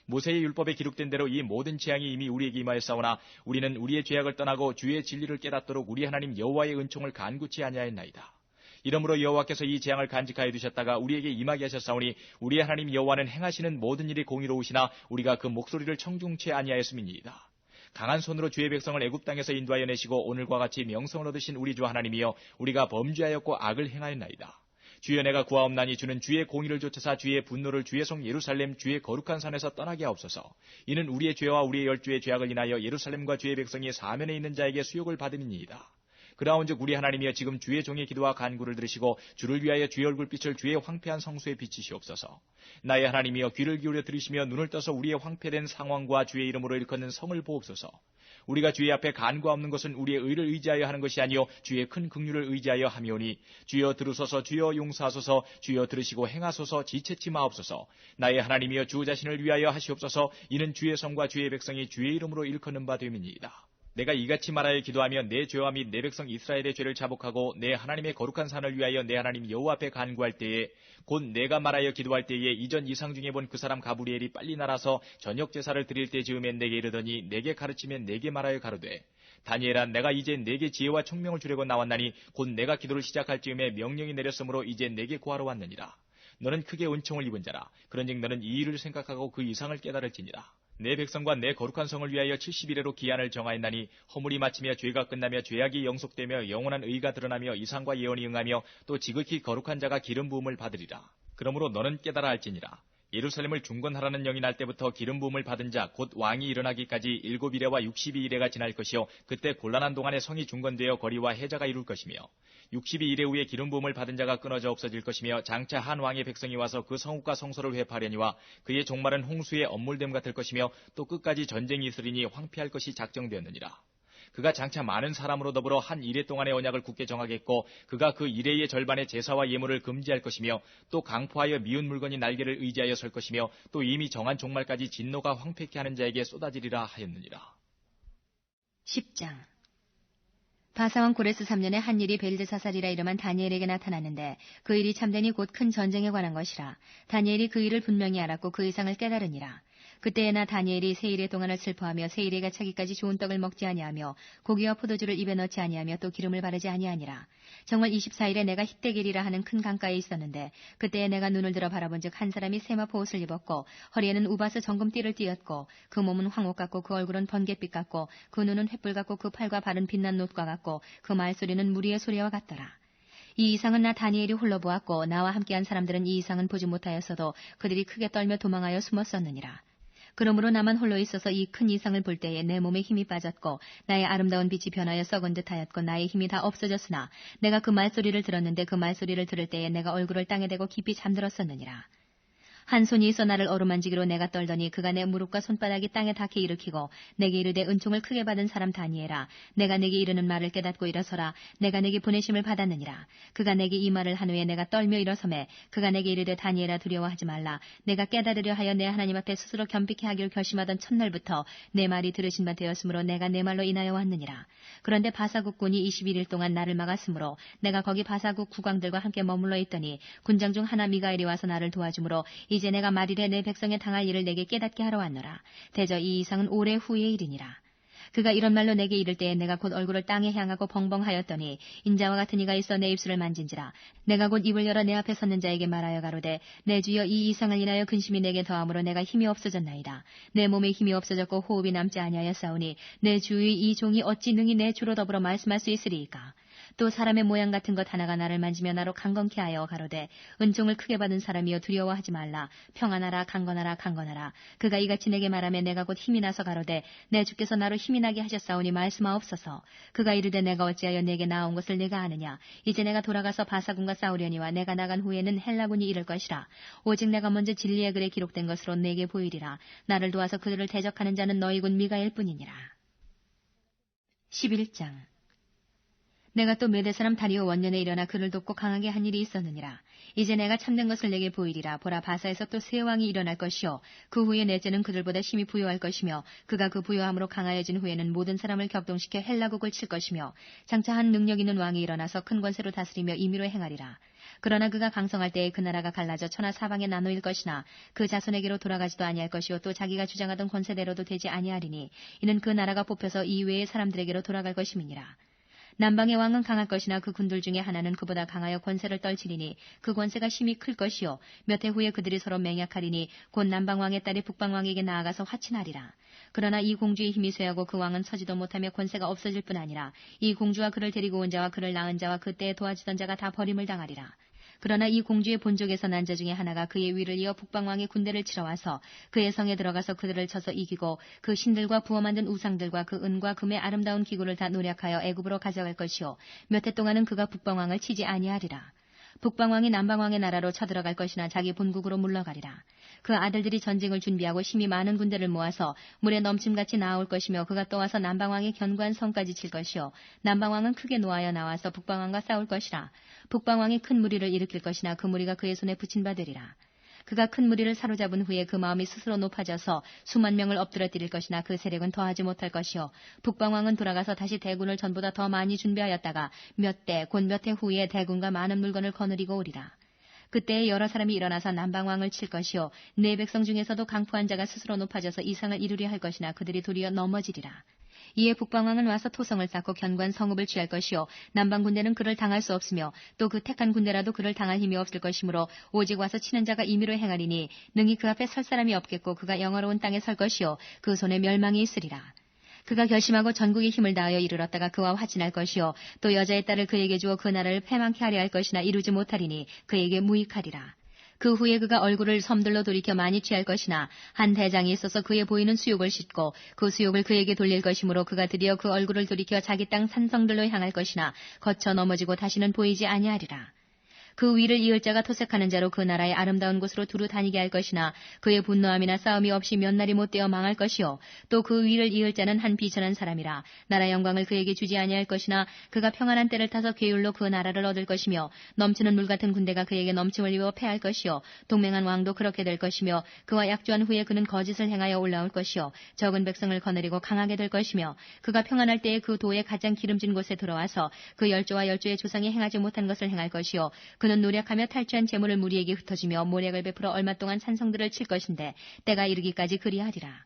모세의 율법에 기록된 대로 이 모든 재앙이 이미 우리에게 임하였사오나 우리는 우리의 죄악을 떠나고 주의 진리를 깨닫도록 우리 하나님 여호와의 은총을 간구치 아니하였나이다. 이러므로 여호와께서 이 재앙을 간직하여 두셨다가 우리에게 임하게 하셨사오니 우리의 하나님 여호와는 행하시는 모든 일이 공의로우시나 우리가 그 목소리를 청중치 아니하였음이니이다. 강한 손으로 주의 백성을 애굽 땅에서 인도하여 내시고 오늘과 같이 명성을 얻으신 우리 주 하나님이여 우리가 범죄하였고 악을 행하였나이다. 주여 내가 구하옵나니 주는 주의 공의를 좇으사 주의 분노를 주의 성 예루살렘 주의 거룩한 산에서 떠나게 하옵소서. 이는 우리의 죄와 우리의 열주의 죄악을 인하여 예루살렘과 주의 백성이 사면에 있는 자에게 수욕을 받음이니이다. 그라온즉 우리 하나님이여 지금 주의 종의 기도와 간구를 들으시고 주를 위하여 주의 얼굴빛을 주의 황폐한 성소에 비치시옵소서. 나의 하나님이여 귀를 기울여 들으시며 눈을 떠서 우리의 황폐된 상황과 주의 이름으로 일컫는 성을 보옵소서. 우리가 주의 앞에 간구하옵는 것은 우리의 의를 의지하여 하는 것이 아니요 주의 큰 긍휼을 의지하여 함이오니 주여 들으소서 주여 용서하소서 주여 들으시고 행하소서 지체치 마옵소서. 나의 하나님이여 주 자신을 위하여 하시옵소서. 이는 주의 성과 주의 백성이 주의 이름으로 일컫는 바 됨이니이다. 내가 이같이 말하여 기도하며 내 죄와 및 내 백성 이스라엘의 죄를 자복하고 내 하나님의 거룩한 산을 위하여 내 하나님 여호와 앞에 간구할 때에 곧 내가 말하여 기도할 때에 이전 이상 중에 본 그 사람 가브리엘이 빨리 날아서 저녁 제사를 드릴 때 즈음에 내게 이르더니 내게 가르치며 내게 말하여 가로되 다니엘아 내가 이제 내게 지혜와 총명을 주려고 나왔나니 곧 내가 기도를 시작할 즈음에 명령이 내렸으므로 이제 내게 구하러 왔느니라. 너는 크게 은총을 입은 자라. 그런즉 너는 이 일을 생각하고 그 이상을 깨달을지니라. 내 백성과 내 거룩한 성을 위하여 70일에로 기한을 정하였나니 허물이 마치며 죄가 끝나며 죄악이 영속되며 영원한 의가 드러나며 이상과 예언이 응하며 또 지극히 거룩한 자가 기름 부음을 받으리라. 그러므로 너는 깨달아 할지니라. 예루살렘을 중건하라는 영이 날 때부터 기름 부음을 받은 자 곧 왕이 일어나기까지 7일에와 62일에가 지날 것이요 그때 곤란한 동안에 성이 중건되어 거리와 해자가 이룰 것이며 62일에 후에 기름 부음을 받은 자가 끊어져 없어질 것이며 장차 한 왕의 백성이 와서 그 성읍과 성소를 회파하려니와 그의 종말은 홍수의 엄물됨 같을 것이며 또 끝까지 전쟁이 있으리니 황폐할 것이 작정되었느니라. 그가 장차 많은 사람으로 더불어 한 이레 동안의 언약을 굳게 정하겠고 그가 그 이레의 절반의 제사와 예물을 금지할 것이며 또 강포하여 미운 물건이 날개를 의지하여 설 것이며 또 이미 정한 종말까지 진노가 황폐케 하는 자에게 쏟아지리라 하였느니라. 10장 바사왕 고레스 3년에 한 일이 벨드사살이라 이름한 다니엘에게 나타났는데 그 일이 참되니 곧 큰 전쟁에 관한 것이라. 다니엘이 그 일을 분명히 알았고 그 이상을 깨달으니라. 그때에나 다니엘이 세 일의 동안을 슬퍼하며 세 일에가 차기까지 좋은 떡을 먹지 아니하며 고기와 포도주를 입에 넣지 아니하며 또 기름을 바르지 아니하니라. 정월 24일에 내가 힛데겔이라 하는 큰 강가에 있었는데 그때에 내가 눈을 들어 바라본즉 한 사람이 세마포 옷을 입었고 허리에는 우바스 정금띠를 띠었고 그 몸은 황옥 같고 그 얼굴은 번갯빛 같고 그 눈은 횃불 같고 그 팔과 발은 빛난 놋과 같고 그 말소리는 무리의 소리와 같더라. 이 이상은 나 다니엘이 홀로 보았고 나와 함께한 사람들은 이 이상은 보지 못하였어도 그들이 크게 떨며 도망하여 숨었었느니라. 그러므로 나만 홀로 있어서 이 큰 이상을 볼 때에 내 몸에 힘이 빠졌고 나의 아름다운 빛이 변하여 썩은 듯하였고 나의 힘이 다 없어졌으나 내가 그 말소리를 들었는데 그 말소리를 들을 때에 내가 얼굴을 땅에 대고 깊이 잠들었었느니라. 한 손이 있어 나를 어루만지기로 내가 떨더니 그가 내 무릎과 손바닥이 땅에 닿게 일으키고 내게 이르되 은총을 크게 받은 사람 다니엘아 내가 내게 이르는 말을 깨닫고 일어서라. 내가 내게 보내심을 받았느니라. 그가 내게 이 말을 한 후에 내가 떨며 일어서매 그가 내게 이르되 다니엘아 두려워하지 말라. 내가 깨달으려 하여 내 하나님 앞에 스스로 겸비케 하기를 결심하던 첫날부터 내 말이 들으신 바 되었으므로 내가 내 말로 인하여 왔느니라. 그런데 바사국군이 21일 동안 나를 막았으므로 내가 거기 바사국 국왕들과 함께 머물러 있더니 군장 중 하나 미가엘이 와서 나를 도와주므로 이제 내가 말일에 내 백성에 당할 일을 내게 깨닫게 하러 왔노라. 대저 이 이상은 오래 후의 일이니라. 그가 이런 말로 내게 이를 때에 내가 곧 얼굴을 땅에 향하고 벙벙하였더니 인자와 같은 이가 있어 내 입술을 만진지라. 내가 곧 입을 열어 내 앞에 섰는 자에게 말하여 가로되 내 주여 이 이상을 인하여 근심이 내게 더함으로 내가 힘이 없어졌나이다. 내 몸에 힘이 없어졌고 호흡이 남지 아니하였사오니 내 주의 이 종이 어찌 능히 내 주로 더불어 말씀할 수 있으리이까. 또 사람의 모양 같은 것 하나가 나를 만지며 나로 강건케 하여 가로되 은총을 크게 받은 사람이여 두려워하지 말라. 평안하라 강건하라 강건하라. 그가 이같이 내게 말하며 내가 곧 힘이 나서 가로되 내 주께서 나로 힘이 나게 하셨사오니 말씀하옵소서. 그가 이르되 내가 어찌하여 내게 나온 것을 네가 아느냐. 이제 내가 돌아가서 바사군과 싸우려니와 내가 나간 후에는 헬라군이 이를 것이라. 오직 내가 먼저 진리의 글에 기록된 것으로 내게 보이리라. 나를 도와서 그들을 대적하는 자는 너희 군 미가엘 뿐이니라. 11장. 내가 또 메대 사람 다리오 원년에 일어나 그를 돕고 강하게 한 일이 있었느니라. 이제 내가 참된 것을 내게 보이리라. 보라, 바사에서 또 새 왕이 일어날 것이요 그 후에 넷째는 그들보다 심히 부요할 것이며 그가 그 부요함으로 강하여진 후에는 모든 사람을 격동시켜 헬라국을 칠 것이며 장차 한 능력 있는 왕이 일어나서 큰 권세로 다스리며 임의로 행하리라. 그러나 그가 강성할 때에 그 나라가 갈라져 천하 사방에 나누일 것이나 그 자손에게로 돌아가지도 아니할 것이요 또 자기가 주장하던 권세대로도 되지 아니하리니 이는 그 나라가 뽑혀서 이외의 사람들에게로 돌아갈 것임이니라. 남방의 왕은 강할 것이나 그 군들 중에 하나는 그보다 강하여 권세를 떨치리니 그 권세가 심히 클 것이요 몇 해 후에 그들이 서로 맹약하리니 곧 남방왕의 딸이 북방왕에게 나아가서 화친하리라. 그러나 이 공주의 힘이 쇠하고 그 왕은 서지도 못하며 권세가 없어질 뿐 아니라 이 공주와 그를 데리고 온 자와 그를 낳은 자와 그때에 도와주던 자가 다 버림을 당하리라. 그러나 이 공주의 본족에서 난 자 중에 하나가 그의 위를 이어 북방왕의 군대를 치러 와서 그의 성에 들어가서 그들을 쳐서 이기고 그 신들과 부어 만든 우상들과 그 은과 금의 아름다운 기구를 다 노략하여 애굽으로 가져갈 것이요 몇 해 동안은 그가 북방왕을 치지 아니하리라. 북방왕이 남방왕의 나라로 쳐들어갈 것이나 자기 본국으로 물러가리라. 그 아들들이 전쟁을 준비하고 심히 많은 군대를 모아서 물에 넘침같이 나아올 것이며 그가 또 와서 남방왕의 견고한 성까지 칠 것이요 남방왕은 크게 노하여 나와서 북방왕과 싸울 것이라. 북방왕이 큰 무리를 일으킬 것이나 그 무리가 그의 손에 붙인 바 되리라. 그가 큰 무리를 사로잡은 후에 그 마음이 스스로 높아져서 수만 명을 엎드러뜨릴 것이나 그 세력은 더하지 못할 것이요 북방왕은 돌아가서 다시 대군을 전보다 더 많이 준비하였다가 몇 해 후에 대군과 많은 물건을 거느리고 오리라. 그때에 여러 사람이 일어나서 남방왕을 칠 것이요 내 백성 중에서도 강포한 자가 스스로 높아져서 이상을 이루려 할 것이나 그들이 도리어 넘어지리라. 이에 북방왕은 와서 토성을 쌓고 견고한 성읍을 취할 것이요 남방 군대는 그를 당할 수 없으며 또 그 택한 군대라도 그를 당할 힘이 없을 것이므로 오직 와서 치는 자가 임의로 행하리니 능히 그 앞에 설 사람이 없겠고 그가 영화로운 땅에 설 것이요 그 손에 멸망이 있으리라. 그가 결심하고 전국의 힘을 다하여 이르렀다가 그와 화친할 것이요 또 여자의 딸을 그에게 주어 그 나라를 패망케 하려 할 것이나 이루지 못하리니 그에게 무익하리라. 그 후에 그가 얼굴을 섬들로 돌이켜 많이 취할 것이나 한 대장이 있어서 그의 보이는 수욕을 싣고 그 수욕을 그에게 돌릴 것이므로 그가 드디어 그 얼굴을 돌이켜 자기 땅 산성들로 향할 것이나 거쳐 넘어지고 다시는 보이지 아니하리라. 그 위를 이을 자가 토색하는 자로 그 나라의 아름다운 곳으로 두루 다니게 할 것이나 그의 분노함이나 싸움이 없이 몇 날이 못되어 망할 것이요 또 그 위를 이을 자는 한 비천한 사람이라 나라 영광을 그에게 주지 아니할 것이나 그가 평안한 때를 타서 괴율로 그 나라를 얻을 것이며 넘치는 물 같은 군대가 그에게 넘침을 입어 패할 것이요 동맹한 왕도 그렇게 될 것이며 그와 약조한 후에 그는 거짓을 행하여 올라올 것이요 적은 백성을 거느리고 강하게 될 것이며 그가 평안할 때에 그 도의 가장 기름진 곳에 들어와서 그 열조와 열조의 조상이 행하지 못한 것을 행할 것이요 그는 노력하며 탈취한 재물을 무리에게 흩어지며 모략을 베풀어 얼마 동안 산성들을 칠 것인데 때가 이르기까지 그리하리라.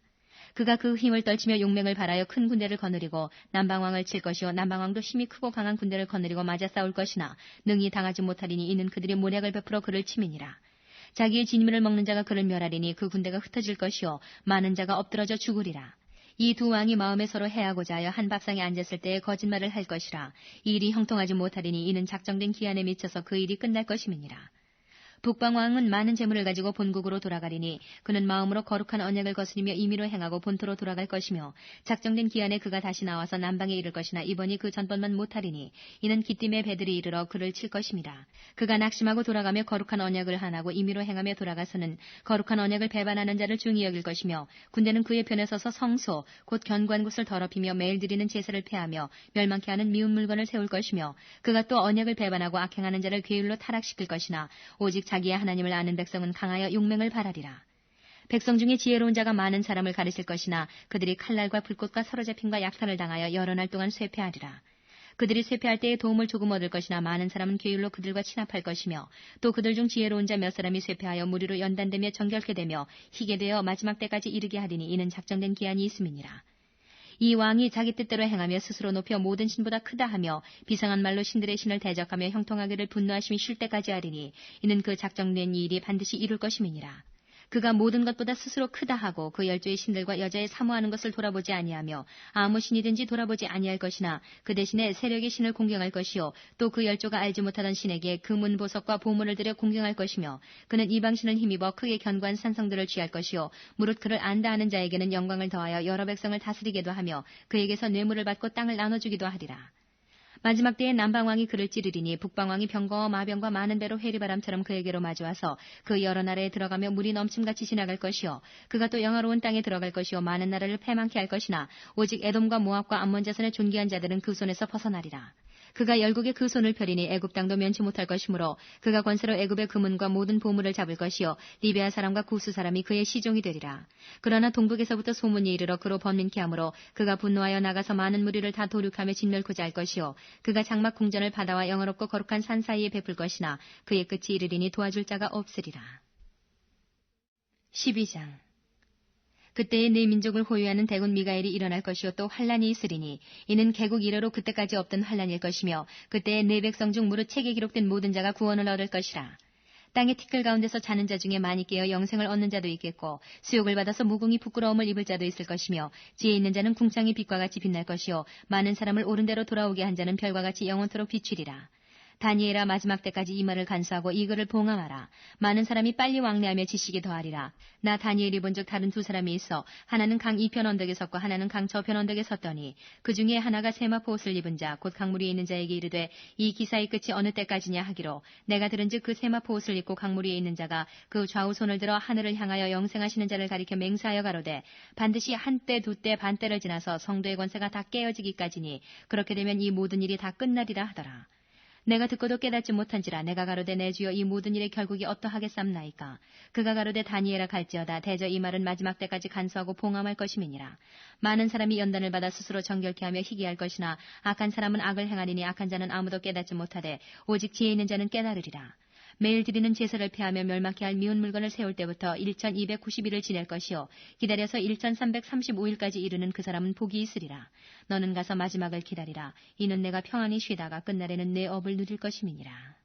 그가 그 힘을 떨치며 용맹을 발하여 큰 군대를 거느리고 남방왕을 칠 것이요 남방왕도 힘이 크고 강한 군대를 거느리고 맞아 싸울 것이나 능히 당하지 못하리니 이는 그들이 모략을 베풀어 그를 침이니라. 자기의 진미를 먹는 자가 그를 멸하리니 그 군대가 흩어질 것이요 많은 자가 엎드러져 죽으리라. 이 두 왕이 마음에 서로 해하고자 하여 한 밥상에 앉았을 때에 거짓말을 할 것이라. 이 일이 형통하지 못하리니 이는 작정된 기한에 미쳐서 그 일이 끝날 것임이니라. 북방왕은 많은 재물을 가지고 본국으로 돌아가리니 그는 마음으로 거룩한 언약을 거스리며 임의로 행하고 본토로 돌아갈 것이며 작정된 기한에 그가 다시 나와서 남방에 이를 것이나 이번이 그 전번만 못하리니 이는 기띔의 배들이 이르러 그를 칠 것임이라. 그가 낙심하고 돌아가며 거룩한 언약을 한하고 임의로 행하며 돌아가서는 거룩한 언약을 배반하는 자를 중히 여길 것이며 군대는 그의 편에 서서 성소 곧 견고한 곳을 더럽히며 매일 드리는 제사를 폐하며 멸망케 하는 미운 물건을 세울 것이며 그가 또 언약을 배반하고 악행하는 자를 괴율로 타락시킬 것이나 오직 자기의 하나님을 아는 백성은 강하여 용맹을 발하리라. 백성 중에 지혜로운 자가 많은 사람을 가르칠 것이나 그들이 칼날과 불꽃과 사로잡힘과 약탈을 당하여 여러 날 동안 쇠폐하리라. 그들이 쇠폐할 때에 도움을 조금 얻을 것이나 많은 사람은 괴율로 그들과 친합할 것이며 또 그들 중 지혜로운 자 몇 사람이 쇠폐하여 무리로 연단되며 정결케 되며 희게 되어 마지막 때까지 이르게 하리니 이는 작정된 기한이 있음이니라. 이 왕이 자기 뜻대로 행하며 스스로 높여 모든 신보다 크다 하며 비상한 말로 신들의 신을 대적하며 형통하기를 분노하심이 쉴 때까지 하리니 이는 그 작정된 이 일이 반드시 이룰 것임이니라. 그가 모든 것보다 스스로 크다 하고 그 열조의 신들과 여자의 사모하는 것을 돌아보지 아니하며 아무 신이든지 돌아보지 아니할 것이나 그 대신에 세력의 신을 공경할 것이요 또 그 열조가 알지 못하던 신에게 금은 보석과 보물을 들여 공경할 것이며 그는 이방신을 힘입어 크게 견고한 산성들을 취할 것이요 무릇 그를 안다 하는 자에게는 영광을 더하여 여러 백성을 다스리게도 하며 그에게서 뇌물을 받고 땅을 나눠주기도 하리라. 마지막 때에 남방왕이 그를 찌르리니 북방왕이 병거와 마병과 많은 배로 해리바람처럼 그에게로 마주와서 그 여러 나라에 들어가며 물이 넘침같이 지나갈 것이요 그가 또 영화로운 땅에 들어갈 것이요 많은 나라를 패망케 할 것이나 오직 에돔과 모압과 암몬 자손의 존귀한 자들은 그 손에서 벗어나리라. 그가 열국에 그 손을 펴리니 애굽 땅도 면치 못할 것이므로 그가 권세로 애굽의 금은과 모든 보물을 잡을 것이요 리베아 사람과 구스 사람이 그의 시종이 되리라. 그러나 동북에서부터 소문이 이르러 그로 번민케 하므로 그가 분노하여 나가서 많은 무리를 다 도륙하며 진멸코자 할 것이요 그가 장막 궁전을 바다와 영화롭고 거룩한 산 사이에 베풀 것이나 그의 끝이 이르리니 도와줄 자가 없으리라. 12장 그때에 네 민족을 호위하는 대군 미가엘이 일어날 것이요 또 환란이 있으리니 이는 개국 이래로 그때까지 없던 환란일 것이며 그때에 네 백성 중 무릇 책에 기록된 모든 자가 구원을 얻을 것이라. 땅의 티끌 가운데서 자는 자 중에 많이 깨어 영생을 얻는 자도 있겠고 수욕을 받아서 무궁히 부끄러움을 입을 자도 있을 것이며 지혜 있는 자는 궁창이 빛과 같이 빛날 것이요 많은 사람을 옳은 대로 돌아오게 한 자는 별과 같이 영원토록 비추리라. 다니엘아 마지막 때까지 이 말을 간수하고 이 글을 봉함하라. 많은 사람이 빨리 왕래하며 지식이 더하리라. 나 다니엘이 본즉 다른 두 사람이 있어 하나는 강 이편 언덕에 섰고 하나는 강 저편 언덕에 섰더니 그 중에 하나가 세마포 옷을 입은 자 곧 강물 위에 있는 자에게 이르되 이 기사의 끝이 어느 때까지냐 하기로 내가 들은즉 그 세마포 옷을 입고 강물 위에 있는 자가 그 좌우 손을 들어 하늘을 향하여 영생하시는 자를 가리켜 맹세하여 가로되 반드시 한때 두때 반때를 지나서 성도의 권세가 다 깨어지기까지니 그렇게 되면 이 모든 일이 다 끝나리라 하더라. 내가 듣고도 깨닫지 못한지라 내가 가로되 내 주여 이 모든 일의 결국이 어떠하겠삼나이까. 그가 가로되 다니엘아 갈지어다 대저 이 말은 마지막 때까지 간수하고 봉함할 것임이니라. 많은 사람이 연단을 받아 스스로 정결케 하며 희귀할 것이나 악한 사람은 악을 행하리니 악한 자는 아무도 깨닫지 못하되 오직 지혜 있는 자는 깨달으리라. 매일 드리는 제사를 폐하며 멸망케 할 미운 물건을 세울 때부터 1290일을 지낼 것이요 기다려서 1335일까지 이르는 그 사람은 복이 있으리라. 너는 가서 마지막을 기다리라. 이는 내가 평안히 쉬다가 끝날에는 내 업을 누릴 것임이니라.